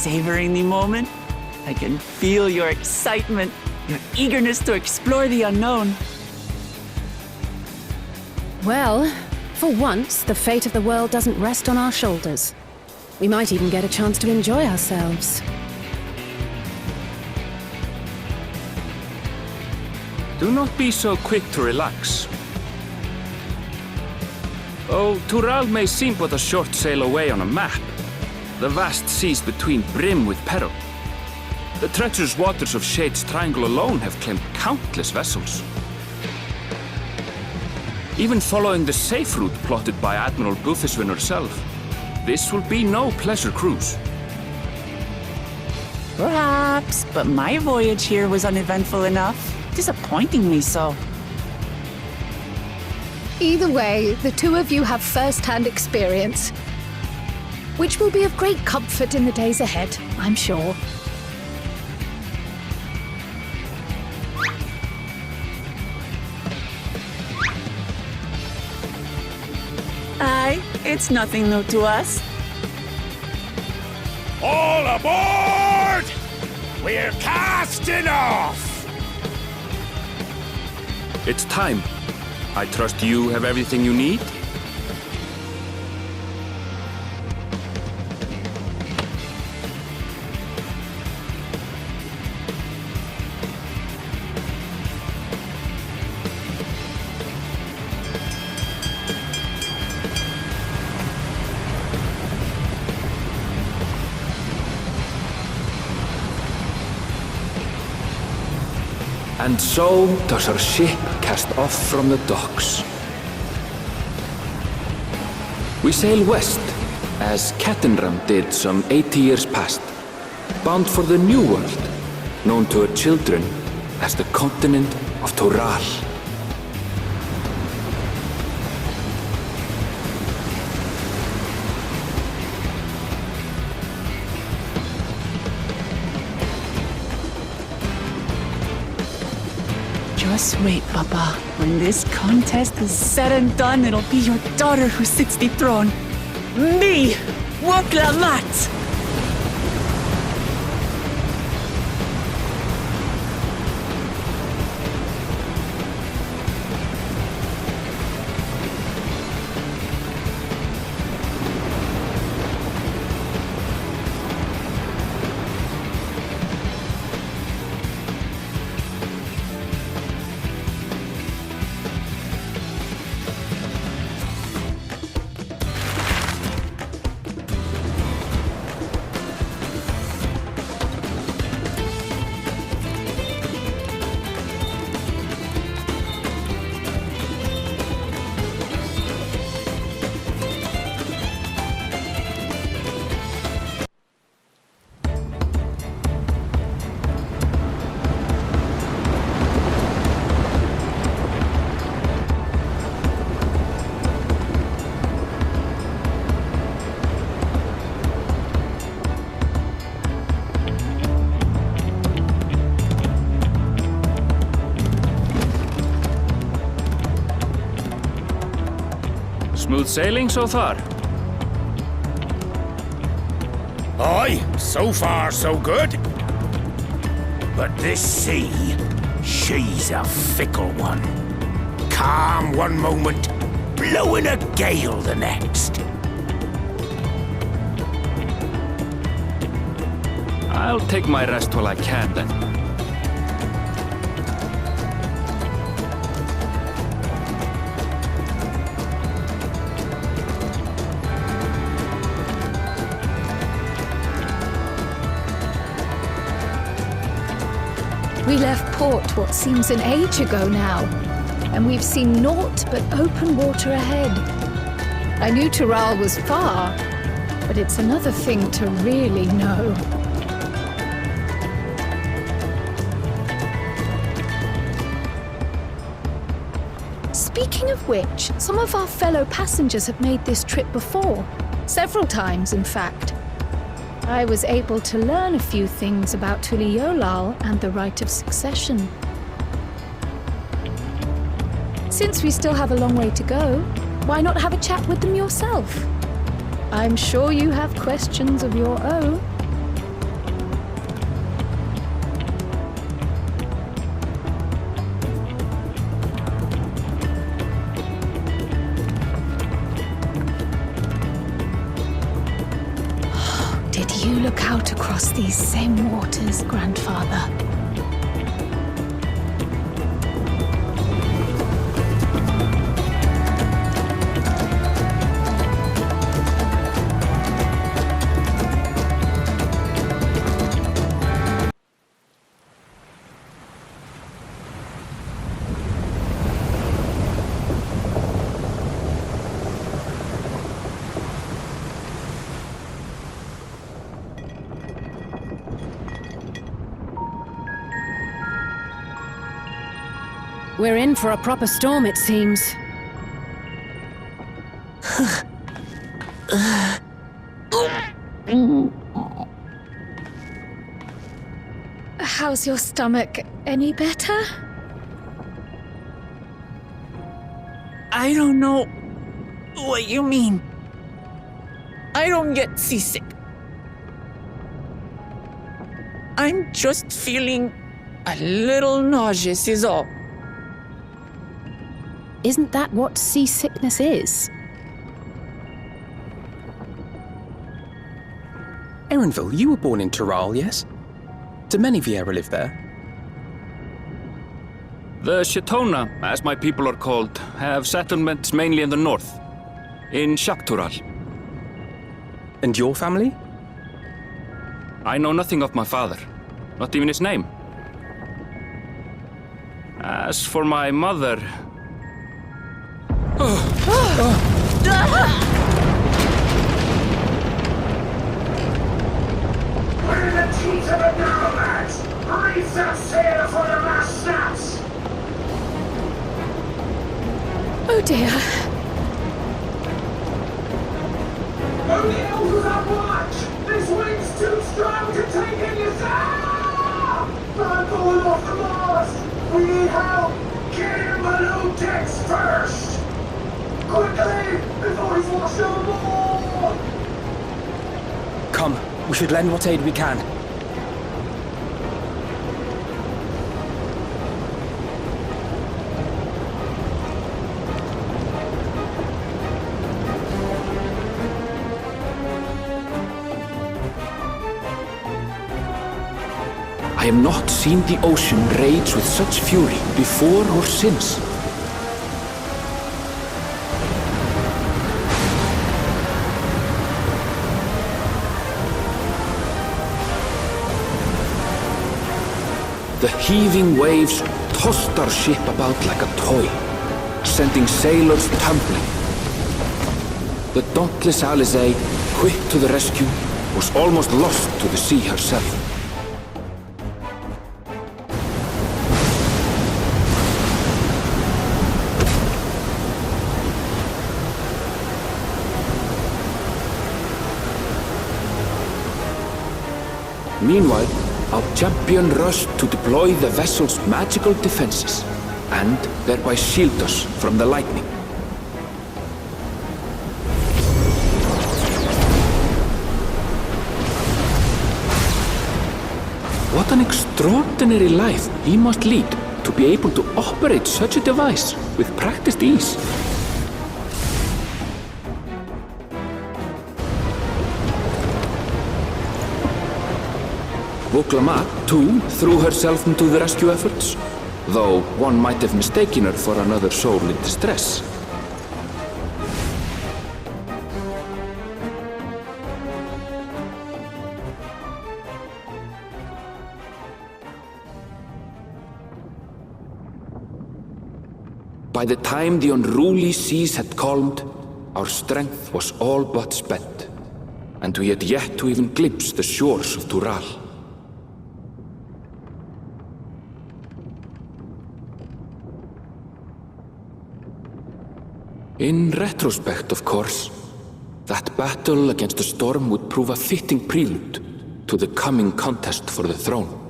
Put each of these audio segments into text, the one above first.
savoring the moment? I can feel your excitement, your eagerness to explore the unknown. Well, for once, the fate of the world doesn't rest on our shoulders. We might even get a chance to enjoy ourselves. Do not be so quick to relax. Oh, Tural may seem but a short sail away on a map. The vast seas between brim with peril. The treacherous waters of Shade's Triangle alone have claimed countless vessels. Even following the safe route plotted by Admiral Bufiswin herself, this will be no pleasure cruise. Perhaps, but my voyage here was uneventful enough. Disappointingly so. Either way, the two of you have first-hand experience, which will be of great comfort in the days ahead, I'm sure. Aye, it's nothing new to us. All aboard! We're casting off! It's time. I trust you have everything you need? And so does our ship cast off from the docks. We sail west, as Cattenram did some 80 years past, bound for the New World, known to her children as the continent of Tural. Just wait, Papa. When this contest is said and done, it'll be your daughter who sits the throne. Me, Woklamat! Smooth sailing so far? Aye, so far so good. But this sea, she's a fickle one. Calm one moment, blowing a gale the next. I'll take my rest while I can then. We left port what seems an age ago now, and we've seen naught but open water ahead. I knew Tural was far, but it's another thing to really know. Speaking of which, some of our fellow passengers have made this trip before. Several times, in fact. I was able to learn a few things about Tuliolal and the right of succession. Since we still have a long way to go, why not have a chat with them yourself? I'm sure you have questions of your own. look out across these same waters, Grandfather. We're in for a proper storm, it seems. How's your stomach? Any better? I don't know what you mean. I don't get seasick. I'm just feeling a little nauseous is all. Isn't that what seasickness is? Erinville, you were born in Tural, yes? Do many Vieira live there? The Shatona, as my people are called, have settlements mainly in the north, in Shaktural. And your family? I know nothing of my father, not even his name. As for my mother... We're in the teeth of a Narrow-lads! Reef that sail before the mast snaps! Oh dear. Only elders are watch! This wind's too strong to take in your sail! I'm falling off the mast! We need help! Get him below decks first! Quickly! Before he's washed overboard! Come, we should lend what aid we can. I have not seen the ocean rage with such fury before or since. The heaving waves tossed our ship about like a toy, sending sailors tumbling. The dauntless Alizé, quick to the rescue, was almost lost to the sea herself. Meanwhile, our champion rushed to deploy the vessel's magical defenses, and thereby shield us from the lightning. What an extraordinary life he must lead to be able to operate such a device with practiced ease. Vuklama, too, threw herself into the rescue efforts, though one might have mistaken her for another soul in distress. By the time the unruly seas had calmed, our strength was all but spent, and we had yet to even glimpse the shores of Tural. In retrospect, of course, that battle against the storm would prove a fitting prelude to the coming contest for the throne.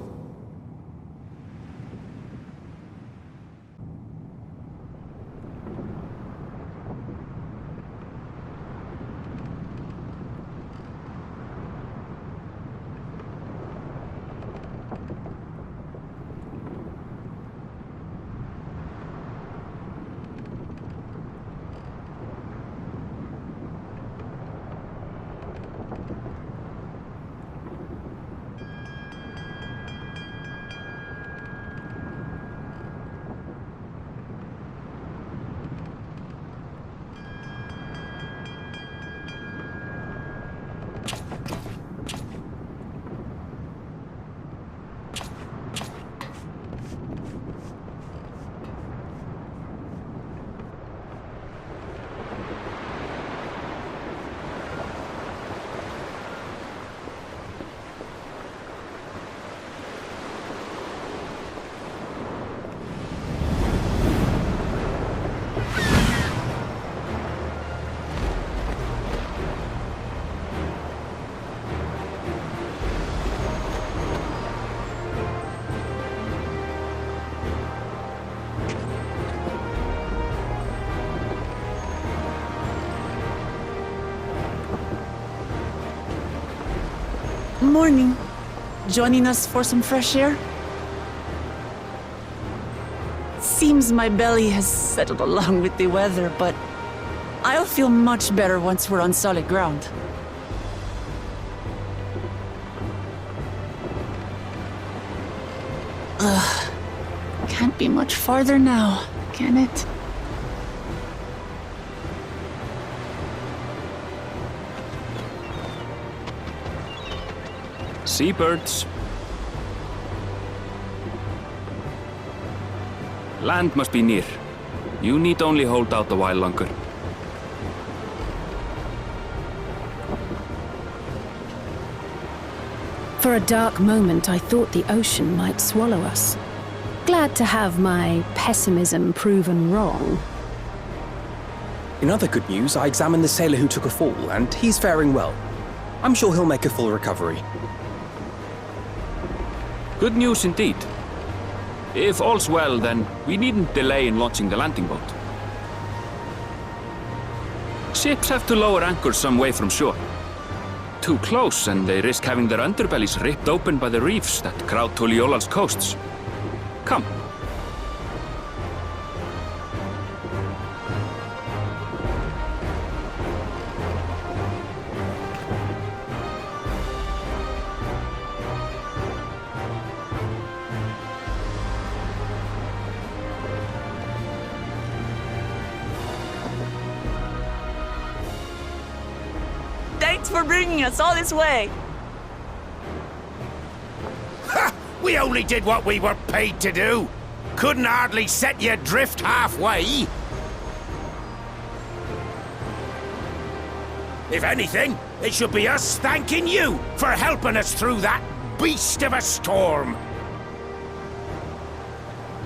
Morning. Joining us for some fresh air? Seems my belly has settled along with the weather, but I'll feel much better once we're on solid ground. Ugh. Can't be much farther now, can it? Seabirds. Land must be near. You need only hold out a while longer. For a dark moment, I thought the ocean might swallow us. Glad to have my pessimism proven wrong. In other good news, I examined the sailor who took a fall, and he's faring well. I'm sure he'll make a full recovery. Good news indeed. If all's well, then we needn't delay in launching the landing boat. Ships have to lower anchors some way from shore. Too close, and they risk having their underbellies ripped open by the reefs that crowd Tuliola's coasts. Come. Thanks for bringing us all this way. Ha! We only did what we were paid to do. Couldn't hardly set you adrift halfway. If anything, it should be us thanking you for helping us through that beast of a storm.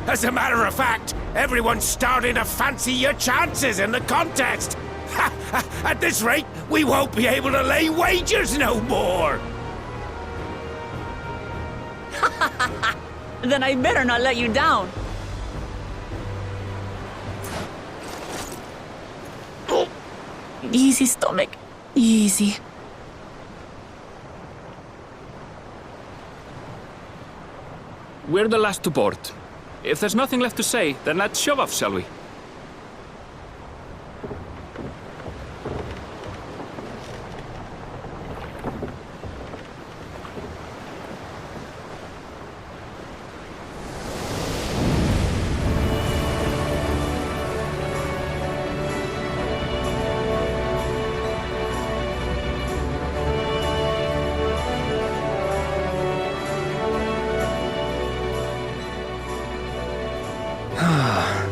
As a matter of fact, everyone's starting to fancy your chances in the contest. At this rate, we won't be able to lay wagers no more. Then I better not let you down. Oh. Easy, stomach. Easy. We're the last to board. If there's nothing left to say, then let's shove off, shall we?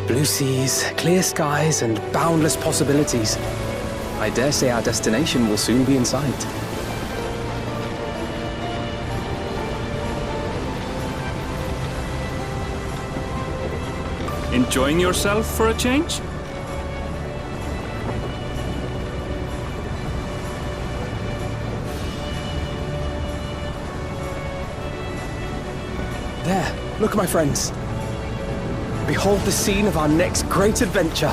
Blue seas, clear skies, and boundless possibilities. I dare say our destination will soon be in sight. Enjoying yourself for a change? There, look, my friends. Behold the scene of our next great adventure.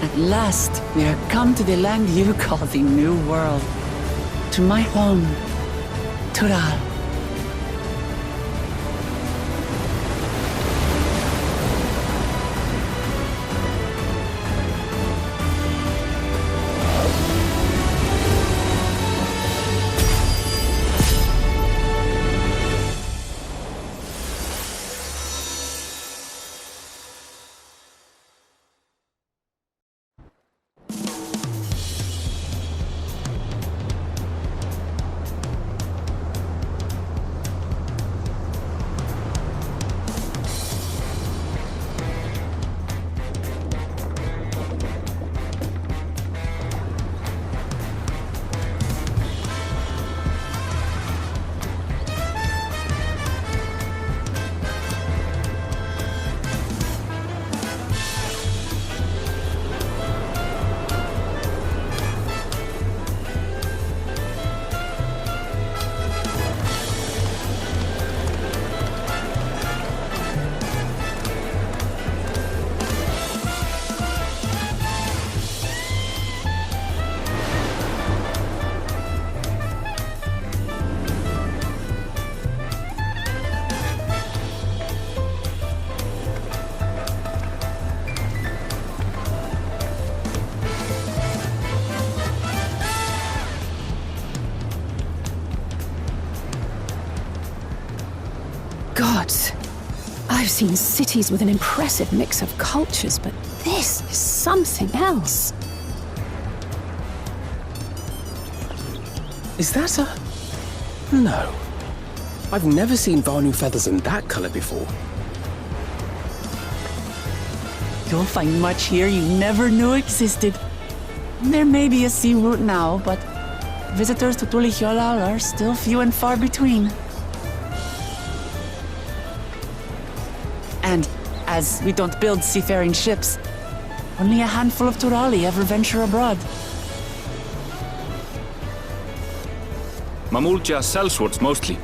At last, we are come to the land you call the New World. To my home, Tural. gods. I've seen cities with an impressive mix of cultures, but this is something else. Is that a... No. I've never seen Vanu feathers in that color before. You'll find much here you never knew existed. There may be a sea route now, but visitors to Tulihyolal are still few and far between. And as we don't build seafaring ships, only a handful of Turali ever venture abroad. Mamulja sellswords mostly.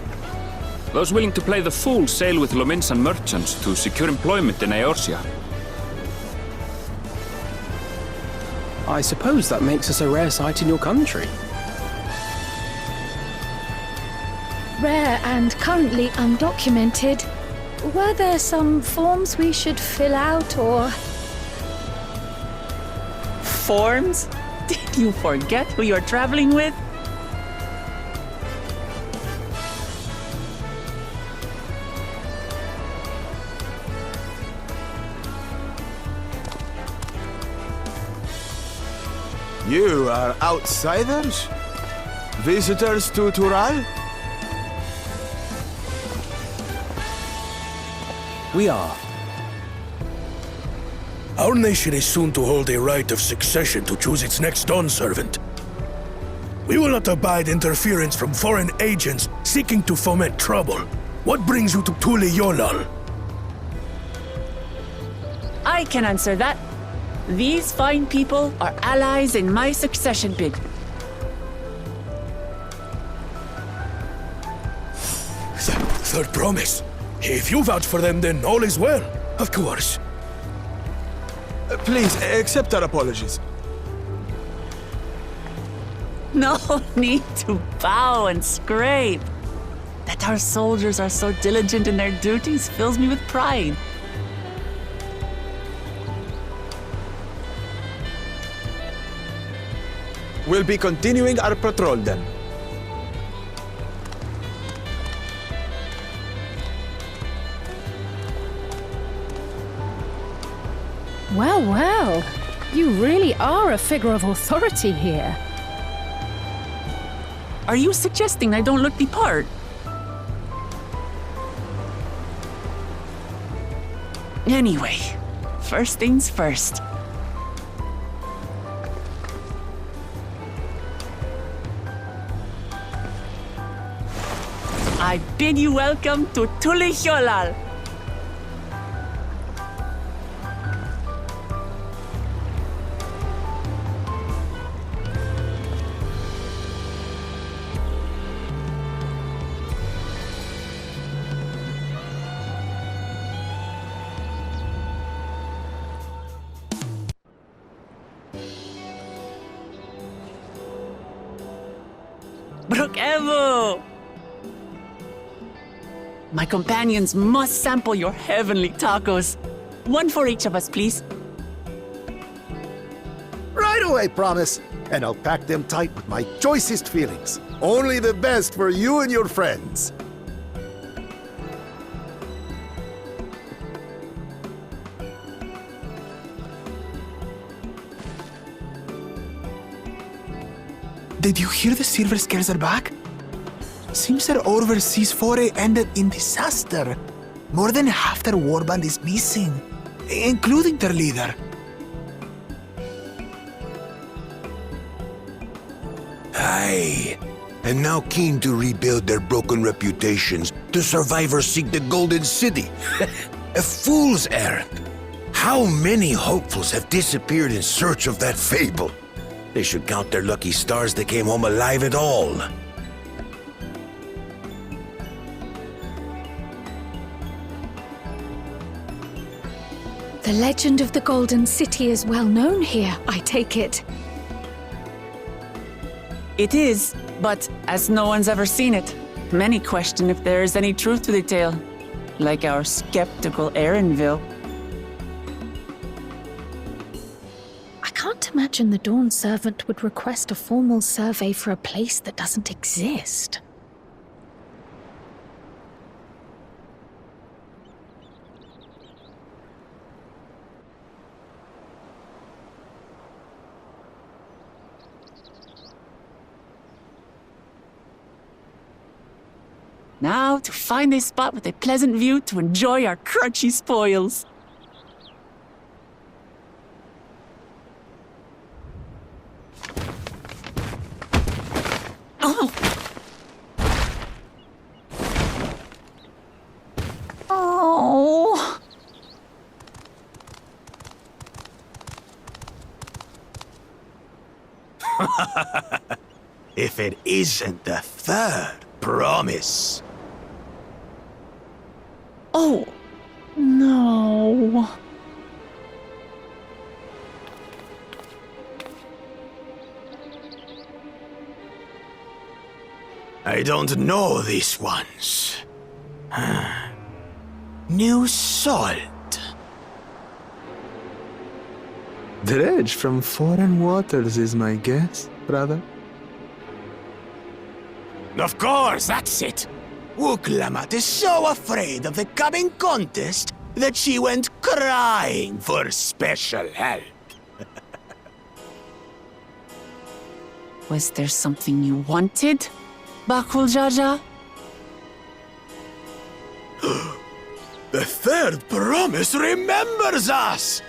Those willing to play the fool sail with Lominsan merchants to secure employment in Eorzea. I suppose that makes us a rare sight in your country. Rare and currently undocumented. Were there some forms we should fill out, or...? Forms? Did you forget who you're traveling with? You are outsiders? Visitors to Tural? We are. Our nation is soon to hold a right of succession to choose its next Dawn servant. We will not abide interference from foreign agents seeking to foment trouble. What brings you to Tulihyolal? I can answer that. These fine people are allies in my succession bid. Third promise. If you vouch for them, then all is well. Of course. Please, accept our apologies. No need to bow and scrape. That our soldiers are so diligent in their duties fills me with pride. We'll be continuing our patrol then. Well, well. You really are a figure of authority here. Are you suggesting I don't look the part? Anyway, first things first. I bid you welcome to Tulihyolal. Brook-Evo! My companions must sample your heavenly tacos. One for each of us, please. Right away, promise. And I'll pack them tight with my choicest feelings. Only the best for you and your friends. Did you hear the Silver Scales are back? Seems their overseas foray ended in disaster. More than half their warband is missing, including their leader. Aye. And now keen to rebuild their broken reputations, the survivors seek the Golden City. A fool's errand. How many hopefuls have disappeared in search of that fable? They should count their lucky stars they came home alive at all. The legend of the Golden City is well known here, I take it. It is, but as no one's ever seen it, many question if there is any truth to the tale, like our skeptical Erinville. I can't imagine the Dawn Servant would request a formal survey for a place that doesn't exist. Now to find a spot with a pleasant view to enjoy our crunchy spoils. Oh! Oh! If it isn't the third promise. Oh, no. I don't know these ones. New salt. Dredge from foreign waters is my guess, brother. Of course, that's it. Wuklamat is so afraid of the coming contest that she went crying for special help. Was there something you wanted, Bakul Jaja? The third promise remembers us!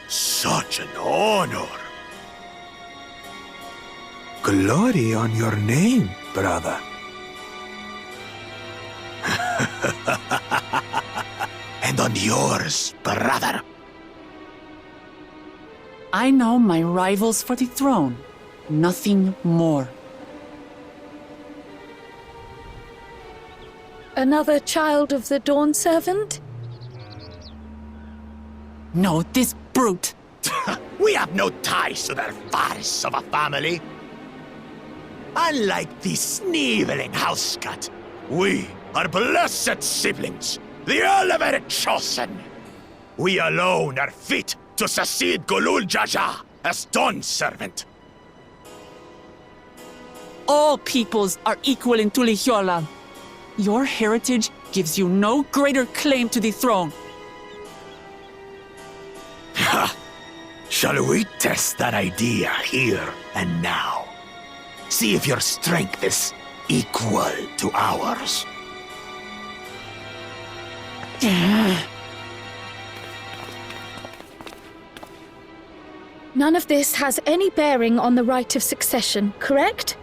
Such an honor. Glory on your name, brother. And on yours, brother. I know my rivals for the throne. Nothing more. Another child of the Dawn Servant? No, this brute. We have no ties to their farce of a family. Unlike the sneevling housecut, we are blessed siblings, the elevated chosen. We alone are fit to succeed Golul Jaja as Dawn Servant. All peoples are equal in Tulihiola. Your heritage gives you no greater claim to the throne. Ha! Shall we test that idea here and now? See if your strength is equal to ours. None of this has any bearing on the right of succession, correct?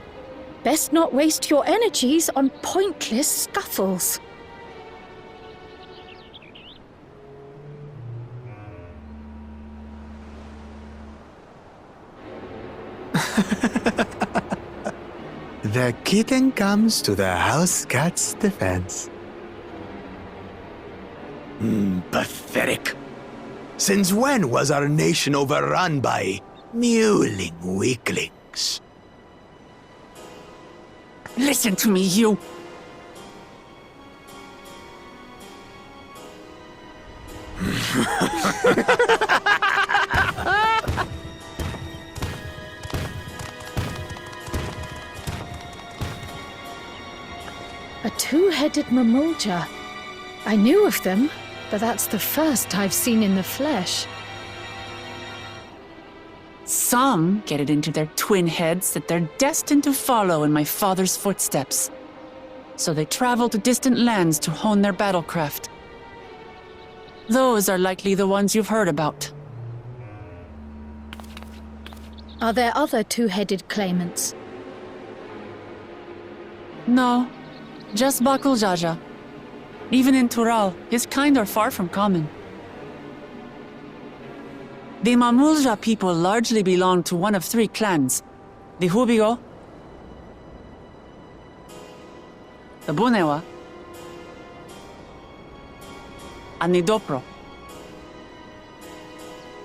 Best not waste your energies on pointless scuffles. The kitten comes to the house cat's defense. Pathetic. Since when was our nation overrun by mewling weaklings? Listen to me, you. A two-headed Mamulja. I knew of them, but that's the first I've seen in the flesh. Some get it into their twin heads that they're destined to follow in my father's footsteps. So they travel to distant lands to hone their battlecraft. Those are likely the ones you've heard about. Are there other two-headed claimants? No, just Bakul Jaja. Even in Tural, his kind are far from common. The Mamulja people largely belong to one of three clans. The Hubigo, the Bunewa, and the Dopro.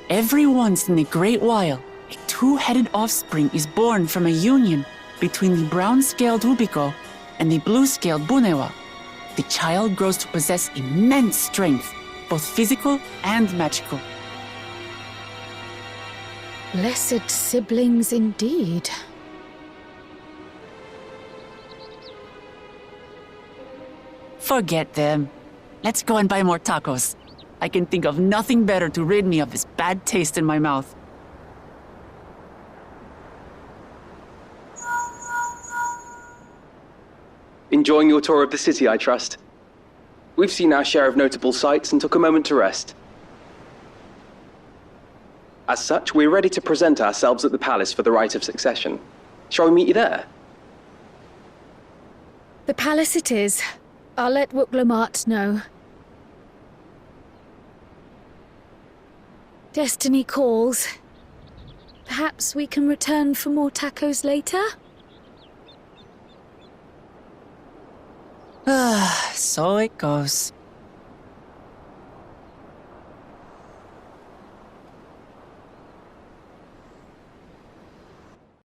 Every once in a great while, a two-headed offspring is born from a union between the brown-scaled Hubigo and the blue-scaled Bunewa. The child grows to possess immense strength, both physical and magical. Blessed siblings indeed. Forget them. Let's go and buy more tacos. I can think of nothing better to rid me of this bad taste in my mouth. Enjoying your tour of the city, I trust. We've seen our share of notable sights and took a moment to rest. As such, we're ready to present ourselves at the palace for the rite of succession. Shall we meet you there? The palace it is. I'll let Wuklamart know. Destiny calls. Perhaps we can return for more tacos later? So it goes.